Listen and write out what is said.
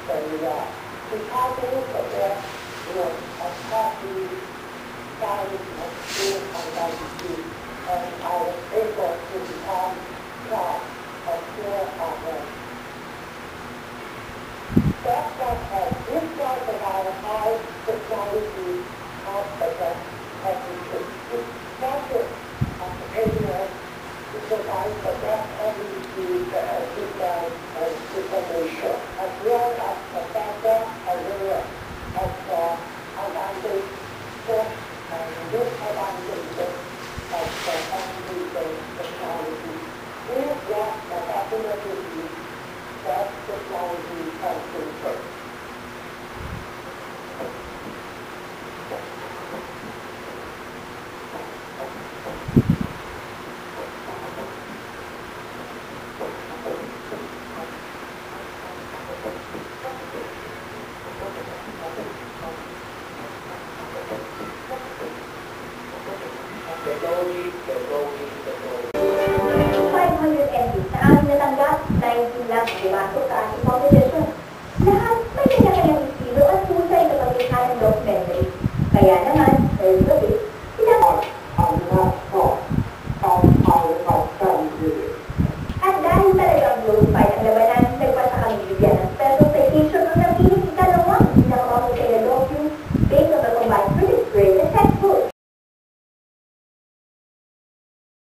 because they look at that, a coffee, science, and school, and I was able to become proud of pure of that's what this was about how technology helps us as we should. It's not just behavior to provide the best ability design and information, as well as the better aware of the advantage and disadvantages of the everyday technology. Here's what the possibility that technology can do.